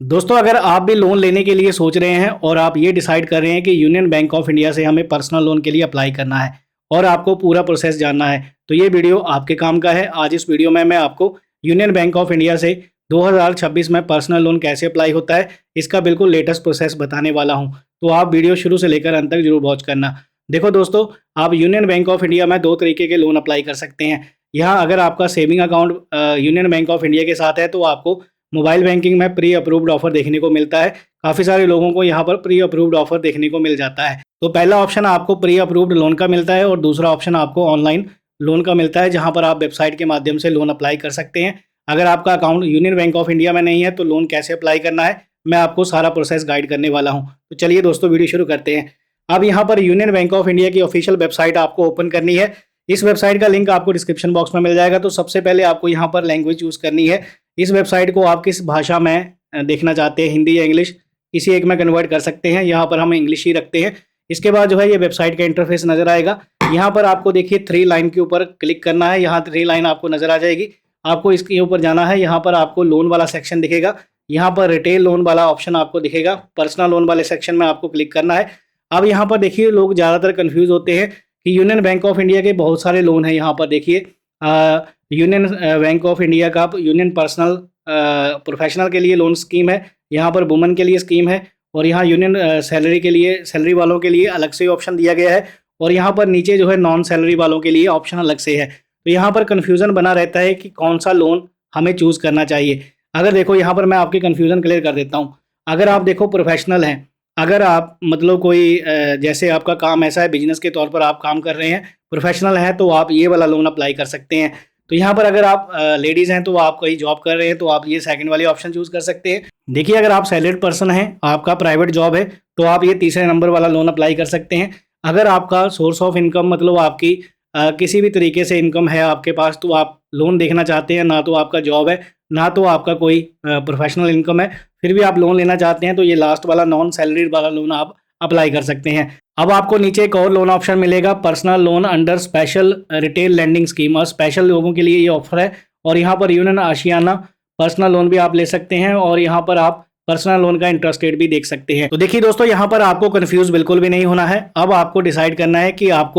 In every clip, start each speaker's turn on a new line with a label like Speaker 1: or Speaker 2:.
Speaker 1: दोस्तों, अगर आप भी लोन लेने के लिए सोच रहे हैं और आप ये डिसाइड कर रहे हैं कि यूनियन बैंक ऑफ इंडिया से हमें पर्सनल लोन के लिए अप्लाई करना है और आपको पूरा प्रोसेस जानना है, तो ये वीडियो आपके काम का है। आज इस वीडियो में मैं आपको यूनियन बैंक ऑफ इंडिया से 2026 में पर्सनल लोन कैसे अप्लाई होता है, इसका बिल्कुल लेटेस्ट प्रोसेस बताने वाला हूँ। तो आप वीडियो शुरू से लेकर अंत तक जरूर वॉच करना। देखो दोस्तों, आप यूनियन बैंक ऑफ इंडिया में 2 तरीके के लोन अप्लाई कर सकते हैं। यहाँ अगर आपका saving account union bank of India के साथ है तो आपको मोबाइल बैंकिंग में प्री अप्रूव्ड ऑफर देखने को मिलता है। काफ़ी सारे लोगों को यहाँ पर प्री अप्रूव्ड ऑफर देखने को मिल जाता है। तो पहला ऑप्शन आपको प्री अप्रूव्ड लोन का मिलता है और दूसरा ऑप्शन आपको ऑनलाइन लोन का मिलता है, जहाँ पर आप वेबसाइट के माध्यम से लोन अप्लाई कर सकते हैं। अगर आपका account union bank of India में नहीं है तो लोन कैसे अप्लाई करना है, मैं आपको सारा प्रोसेस गाइड करने वाला हूँ। तो चलिए दोस्तों, वीडियो शुरू करते हैं। अब यहाँ पर यूनियन बैंक ऑफ इंडिया की ऑफिशियल वेबसाइट आपको ओपन करनी है। इस वेबसाइट का लिंक आपको डिस्क्रिप्शन बॉक्स में मिल जाएगा। तो सबसे पहले आपको यहाँ पर लैंग्वेज चूज़ करनी है। इस वेबसाइट को आप किस भाषा में देखना चाहते हैं, हिंदी या इंग्लिश, किसी एक में कन्वर्ट कर सकते हैं। यहाँ पर हम इंग्लिश ही रखते हैं। इसके बाद जो है ये वेबसाइट का इंटरफेस नजर आएगा। यहाँ पर आपको देखिए 3 लाइन के ऊपर क्लिक करना है। यहाँ 3 लाइन आपको नजर आ जाएगी। आपको इसके ऊपर जाना है। यहाँ पर आपको लोन वाला सेक्शन दिखेगा। यहाँ पर रिटेल लोन वाला ऑप्शन आपको दिखेगा। पर्सनल लोन वाले सेक्शन में आपको क्लिक करना है। अब यहाँ पर देखिए लोग ज़्यादातर कन्फ्यूज होते हैं कि यूनियन बैंक ऑफ इंडिया के बहुत सारे लोन हैं। यहाँ पर देखिए यूनियन बैंक ऑफ इंडिया का यूनियन पर्सनल प्रोफेशनल के लिए लोन स्कीम है। यहाँ पर वुमेन के लिए स्कीम है और यहाँ यूनियन सैलरी के लिए, सैलरी वालों के लिए अलग से ऑप्शन दिया गया है और यहाँ पर नीचे जो है नॉन सैलरी वालों के लिए ऑप्शन अलग से है। तो यहाँ पर कन्फ्यूज़न बना रहता है कि कौन सा लोन हमें चूज़ करना चाहिए। अगर देखो यहाँ पर मैं आपकी कन्फ्यूज़न क्लियर कर देता हूँ। अगर आप देखो प्रोफेशनल हैं, अगर आप मतलब कोई जैसे आपका काम ऐसा है, बिजनेस के तौर पर आप काम कर रहे हैं, प्रोफेशनल हैं, तो आप ये वाला लोन अप्लाई कर सकते हैं। तो यहाँ पर अगर आप लेडीज़ हैं तो आप कहीं जॉब कर रहे हैं तो आप ये सेकंड वाली ऑप्शन चूज़ कर सकते हैं। देखिए अगर आप सैलरीड पर्सन हैं, आपका प्राइवेट जॉब है, तो आप ये तीसरे नंबर वाला लोन अप्लाई कर सकते हैं। अगर आपका सोर्स ऑफ इनकम मतलब आपकी किसी भी तरीके से इनकम है आपके पास, तो आप लोन देखना चाहते हैं, ना तो आपका जॉब है ना तो आपका कोई प्रोफेशनल इनकम है, फिर भी आप लोन लेना चाहते हैं, तो ये लास्ट वाला नॉन सैलरीड वाला लोन आप अप्लाई कर सकते हैं। अब आपको नीचे एक और लोन ऑप्शन मिलेगा, personal loan under special retail landing scheme, और स्पेशल लोगों के लिए ये ऑफर है। और यहाँ पर यूनियन आशियाना पर्सनल लोन भी आप ले सकते हैं और यहाँ पर आप पर्सनल लोन का इंटरेस्ट रेट भी देख सकते हैं। तो देखिए दोस्तों, यहाँ पर आपको कंफ्यूज बिल्कुल भी नहीं होना है। अब आपको डिसाइड करना है कि आप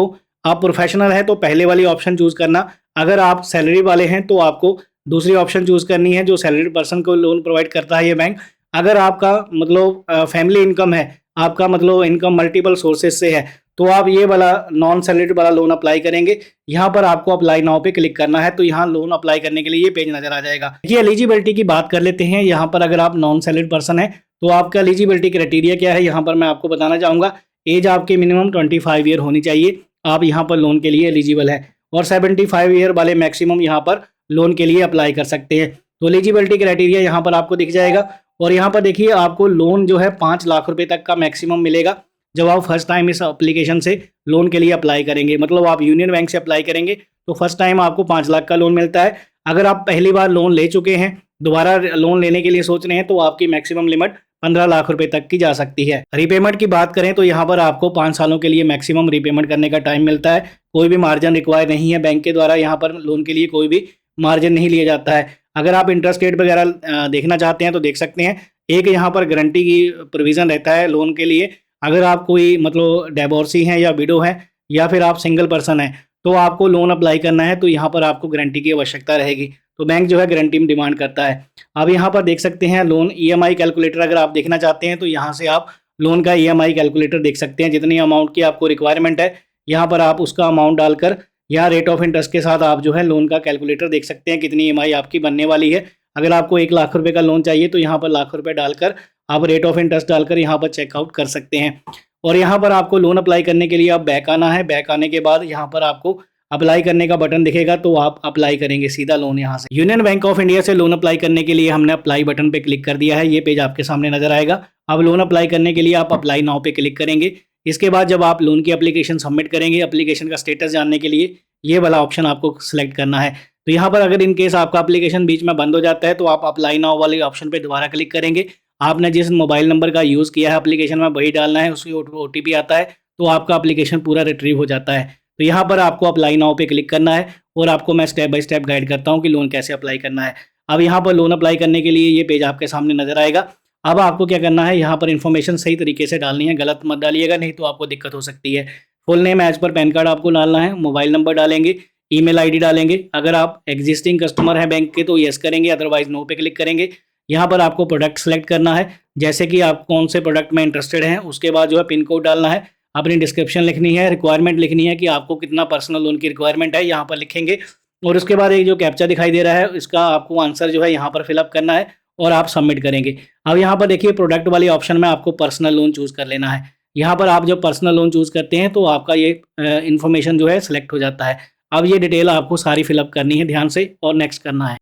Speaker 1: प्रोफेशनल है तो पहले वाली ऑप्शन चूज करना, अगर आप सैलरी वाले हैं तो आपको दूसरी ऑप्शन चूज करनी है जो सैलरी पर्सन को लोन प्रोवाइड करता है ये बैंक। अगर आपका मतलब फैमिली इनकम है, आपका मतलब इनकम मल्टीपल सोर्सेज से है, तो आप ये वाला नॉन सैलरीड वाला लोन अप्लाई करेंगे। यहाँ पर आपको अप्लाई नाउ पे क्लिक करना है, तो यहाँ लोन अप्लाई करने के लिए ये पेज नजर आ जाएगा। देखिए एलिजिबिलिटी की बात कर लेते हैं। यहाँ पर अगर आप नॉन सैलरीड पर्सन है तो आपका एलिजिबिलिटी क्राइटेरिया क्या है, यहाँ पर मैं आपको बताना चाहूँगा। एज आपकी मिनिमम 25 ईयर होनी चाहिए, आप यहाँ पर लोन के लिए एलिजिबल है, और 75 ईयर वाले मैक्सिमम यहाँ पर लोन के लिए अप्लाई कर सकते हैं। तो एलिजिबिलिटी क्राइटेरिया यहाँ पर आपको दिख जाएगा। और यहाँ पर देखिए आपको लोन जो है 5 लाख रुपए तक का मैक्सिमम मिलेगा जब आप फर्स्ट टाइम इस एप्लीकेशन से लोन के लिए अप्लाई करेंगे। मतलब आप यूनियन बैंक से अप्लाई करेंगे तो फर्स्ट टाइम आपको 5 लाख का लोन मिलता है। अगर आप पहली बार लोन ले चुके हैं, दोबारा लोन लेने के लिए सोच रहे हैं, तो आपकी मैक्सिमम लिमिट 15 लाख रुपए तक की जा सकती है। रीपेमेंट की बात करें तो यहाँ पर आपको 5 सालों के लिए मैक्सिमम रीपेमेंट करने का टाइम मिलता है। कोई भी मार्जिन रिक्वायर नहीं है बैंक के द्वारा, यहाँ पर लोन के लिए कोई भी मार्जिन नहीं लिया जाता है। अगर आप इंटरेस्ट रेट वगैरह देखना चाहते हैं तो देख सकते हैं। एक यहाँ पर गारंटी की प्रोविज़न रहता है लोन के लिए। अगर आप कोई मतलब डिवोर्सी हैं या विडो हैं या फिर आप सिंगल पर्सन हैं, तो आपको लोन अप्लाई करना है तो यहाँ पर आपको गारंटी की आवश्यकता रहेगी। तो बैंक जो है गारंटी में डिमांड करता है। अब यहाँ पर देख सकते हैं लोन ईएमआई कैलकुलेटर, अगर आप देखना चाहते हैं तो यहाँ से आप लोन का ईएमआई कैलकुलेटर देख सकते हैं। जितनी अमाउंट की आपको रिक्वायरमेंट है, यहाँ पर आप उसका अमाउंट डालकर या रेट ऑफ इंटरेस्ट के साथ आप जो है लोन का कैलकुलेटर देख सकते हैं कितनी ईएमआई आपकी बनने वाली है। अगर आपको 1 लाख रुपए का लोन चाहिए तो यहाँ पर लाख रुपए डालकर आप रेट ऑफ इंटरेस्ट डालकर यहाँ पर चेकआउट कर सकते हैं। और यहाँ पर आपको लोन अप्लाई करने के लिए आप बैक आना है। बैक आने के बाद यहाँ पर आपको अप्लाई करने का बटन दिखेगा, तो आप अप्लाई करेंगे सीधा लोन यहाँ से। यूनियन बैंक ऑफ इंडिया से लोन अप्लाई करने के लिए हमने अप्लाई बटन पे क्लिक कर दिया है। ये पेज आपके सामने नजर आएगा। अब लोन अप्लाई करने के लिए आप अप्लाई नाउ पे क्लिक करेंगे। इसके बाद जब आप लोन की एप्लीकेशन सबमिट करेंगे, एप्लीकेशन का स्टेटस जानने के लिए ये वाला ऑप्शन आपको सिलेक्ट करना है। तो यहाँ पर अगर इन केस आपका एप्लीकेशन बीच में बंद हो जाता है तो आप अप्लाई नाउ वाले ऑप्शन पे दोबारा क्लिक करेंगे। आपने जिस मोबाइल नंबर का यूज़ किया है एप्लीकेशन में वही डालना है, उसकी ओटीपी आता है तो आपका एप्लीकेशन पूरा रिट्रीव हो जाता है। तो यहाँ पर आपको अप्लाई नाउ पे क्लिक करना है और आपको मैं स्टेप बाय स्टेप गाइड करता हूँ कि लोन कैसे अप्लाई करना है। अब यहाँ पर लोन अप्लाई करने के लिए ये पेज आपके सामने नजर आएगा। अब आपको क्या करना है, यहाँ पर इन्फॉर्मेशन सही तरीके से डालनी है, गलत मत डालिएगा, नहीं तो आपको दिक्कत हो सकती है। Full name as per PAN card आपको डालना है, मोबाइल नंबर डालेंगे, ईमेल आईडी डालेंगे। अगर आप एग्जिस्टिंग कस्टमर हैं बैंक के तो येस करेंगे, अदरवाइज नो पे क्लिक करेंगे। यहाँ पर आपको प्रोडक्ट सेलेक्ट करना है, जैसे कि आप कौन से प्रोडक्ट में इंटरेस्टेड हैं। उसके बाद जो है पिन कोड डालना है, अपनी डिस्क्रिप्शन लिखनी है, रिक्वायरमेंट लिखनी है कि आपको कितना पर्सनल लोन की रिक्वायरमेंट है, यहाँ पर लिखेंगे। और उसके बाद एक जो कैप्चा दिखाई दे रहा है, इसका आपको आंसर जो है यहाँ पर फिलअप करना है और आप सबमिट करेंगे। अब यहाँ पर देखिए प्रोडक्ट वाली ऑप्शन में आपको पर्सनल लोन चूज़ कर लेना है। यहाँ पर आप जब पर्सनल लोन चूज़ करते हैं तो आपका ये इन्फॉर्मेशन जो है सिलेक्ट हो जाता है। अब ये डिटेल आपको सारी फिलअप करनी है ध्यान से और नेक्स्ट करना है।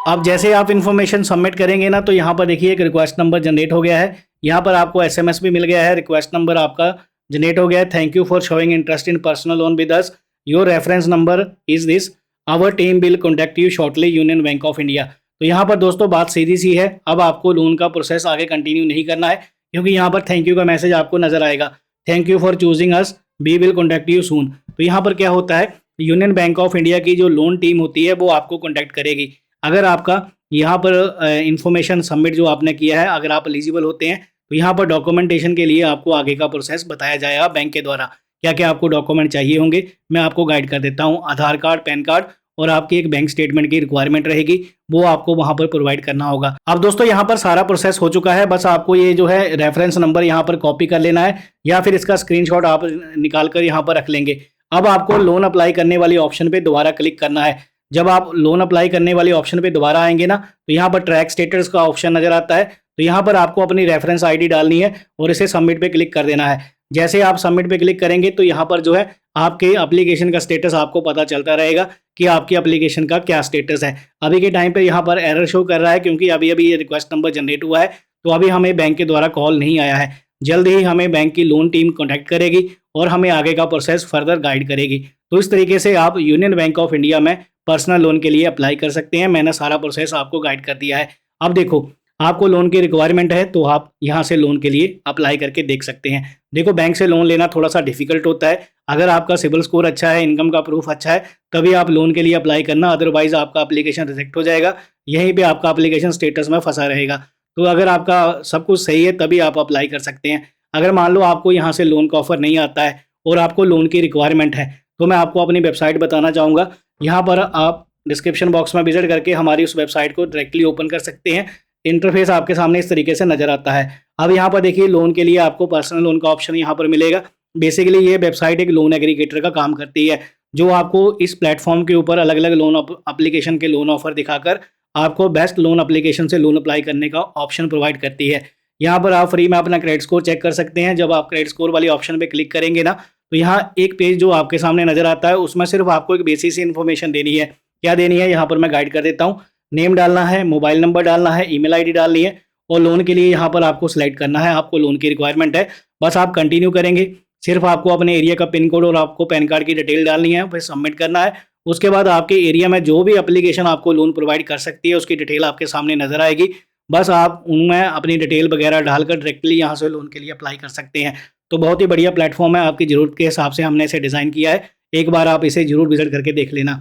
Speaker 1: अब जैसे आप इन्फॉर्मेशन सबमिट करेंगे ना, तो यहाँ पर देखिए एक रिक्वेस्ट नंबर जनरेट हो गया है। यहाँ पर आपको एसएमएस भी मिल गया है, रिक्वेस्ट नंबर आपका जनरेट हो गया है। Thank you for showing interest in personal loan with us, your reference number is this, our team will contact you shortly, union bank of India. तो यहाँ पर दोस्तों बात सीधी सी है, अब आपको लोन का प्रोसेस आगे कंटिन्यू नहीं करना है, क्योंकि यहाँ पर थैंक यू का मैसेज आपको नजर आएगा, thank you for choosing us, we will contact you soon. तो यहाँ पर क्या होता है, यूनियन बैंक ऑफ इंडिया की जो लोन टीम होती है वो आपको कॉन्टैक्ट करेगी। अगर आपका यहाँ पर इंफॉर्मेशन सबमिट जो आपने किया है, अगर आप एलिजिबल होते हैं तो यहाँ पर डॉक्यूमेंटेशन के लिए आपको आगे का प्रोसेस बताया जाएगा बैंक के द्वारा, क्या क्या आपको डॉक्यूमेंट चाहिए होंगे, मैं आपको गाइड कर देता हूँ। आधार कार्ड, पैन कार्ड और आपकी एक बैंक स्टेटमेंट की रिक्वायरमेंट रहेगी, वो आपको वहाँ पर प्रोवाइड करना होगा। अब दोस्तों यहाँ पर सारा प्रोसेस हो चुका है, बस आपको ये जो है रेफरेंस नंबर यहाँ पर कॉपी कर लेना है या फिर इसका स्क्रीनशॉट आप निकाल कर यहाँ पर रख लेंगे। अब आपको लोन अप्लाई करने वाली ऑप्शन पे दोबारा क्लिक करना है। जब आप लोन अप्लाई करने वाली ऑप्शन पे दोबारा आएंगे ना, तो यहाँ पर ट्रैक स्टेटस का ऑप्शन नजर आता है, तो यहाँ पर आपको अपनी रेफरेंस आईडी डालनी है और इसे सबमिट पे क्लिक कर देना है। जैसे आप सबमिट पे क्लिक करेंगे तो यहाँ पर जो है आपके एप्लीकेशन का स्टेटस आपको पता चलता रहेगा कि आपकी एप्लीकेशन का क्या स्टेटस है। अभी के टाइम पे यहाँ पर एरर शो कर रहा है, क्योंकि अभी अभी ये रिक्वेस्ट नंबर जनरेट हुआ है, तो अभी हमें बैंक के द्वारा कॉल नहीं आया है। जल्द ही हमें बैंक की लोन टीम कॉन्टैक्ट करेगी और हमें आगे का प्रोसेस फर्दर गाइड करेगी। तो इस तरीके से आप यूनियन बैंक ऑफ इंडिया में पर्सनल लोन के लिए अप्लाई कर सकते हैं। मैंने सारा प्रोसेस आपको गाइड कर दिया है। अब देखो, आपको लोन की रिक्वायरमेंट है तो आप यहाँ से लोन के लिए अप्लाई करके देख सकते हैं। देखो, बैंक से लोन लेना थोड़ा सा डिफिकल्ट होता है। अगर आपका सिबिल स्कोर अच्छा है, इनकम का प्रूफ अच्छा है, तभी आप लोन के लिए अप्लाई करना, अदरवाइज आपका एप्लीकेशन रिजेक्ट हो जाएगा, यहीं पे आपका एप्लीकेशन स्टेटस में फंसा रहेगा। तो अगर आपका सब कुछ सही है तभी आप अप्लाई कर सकते हैं। अगर मान लो आपको यहाँ से लोन का ऑफर नहीं आता है और आपको लोन की रिक्वायरमेंट है, तो मैं आपको अपनी वेबसाइट बताना चाहूँगा। यहाँ पर आप डिस्क्रिप्शन बॉक्स में विजिट करके हमारी उस वेबसाइट को डायरेक्टली ओपन कर सकते हैं। इंटरफेस आपके सामने इस तरीके से नजर आता है। अब यहाँ पर देखिए, लोन के लिए आपको पर्सनल लोन का ऑप्शन यहाँ पर मिलेगा। बेसिकली ये वेबसाइट एक लोन एग्रीगेटर का काम करती है, जो आपको इस प्लेटफॉर्म के ऊपर अलग अलग लोन एप्लीकेशन के लोन ऑफर दिखाकर आपको बेस्ट लोन एप्लीकेशन से लोन अप्लाई करने का ऑप्शन प्रोवाइड करती है। यहाँ पर आप फ्री में अपना क्रेडिट स्कोर चेक कर सकते हैं। जब आप क्रेडिट स्कोर वाली ऑप्शन पे क्लिक करेंगे ना, तो यहाँ एक पेज जो आपके सामने नजर आता है, उसमें सिर्फ आपको एक बेसिक सी इन्फॉर्मेशन देनी है। क्या देनी है, यहाँ पर मैं गाइड कर देता हूँ। नेम डालना है, मोबाइल नंबर डालना है, ईमेल आईडी डालनी है और लोन के लिए यहाँ पर आपको सिलेक्ट करना है, आपको लोन की रिक्वायरमेंट है। बस आप कंटिन्यू करेंगे। सिर्फ आपको अपने एरिया का पिन कोड और आपको पैन कार्ड की डिटेल डालनी है, फिर सबमिट करना है। उसके बाद आपके एरिया में जो भी एप्लीकेशन आपको लोन प्रोवाइड कर सकती है, उसकी डिटेल आपके सामने नजर आएगी। बस आप उनमें अपनी डिटेल वगैरह डालकर डायरेक्टली यहाँ से लोन के लिए अप्लाई कर सकते हैं। तो बहुत ही बढ़िया प्लेटफॉर्म है, आपकी ज़रूरत के हिसाब से हमने इसे डिज़ाइन किया है। एक बार आप इसे जरूर विजिट करके देख लेना।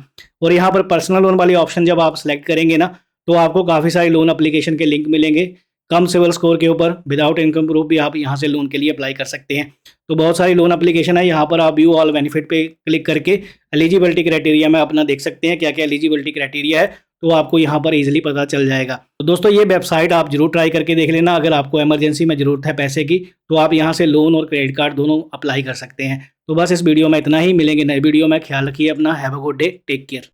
Speaker 1: और यहाँ पर पर्सनल लोन वाली ऑप्शन जब आप सेलेक्ट करेंगे ना, तो आपको काफ़ी सारे लोन एप्लीकेशन के लिंक मिलेंगे। कम सिविल स्कोर के ऊपर विदाउट इनकम प्रूफ भी आप यहाँ से लोन के लिए अप्लाई कर सकते हैं। तो बहुत सारी लोन एप्लीकेशन है। यहाँ पर आप व्यू ऑल बेनिफिट पे क्लिक करके एलिजिबिलिटी क्राइटेरिया में अपना देख सकते हैं क्या क्या एलिजिबिलिटी क्राइटेरिया है, तो आपको यहाँ पर इजीली पता चल जाएगा। तो दोस्तों, ये वेबसाइट आप जरूर ट्राई करके देख लेना। अगर आपको इमरजेंसी में ज़रूरत है पैसे की, तो आप यहाँ से लोन और क्रेडिट कार्ड दोनों अप्लाई कर सकते हैं। तो बस इस वीडियो में इतना ही, मिलेंगे नए वीडियो में। ख्याल रखिए अपना, have a good day, take care.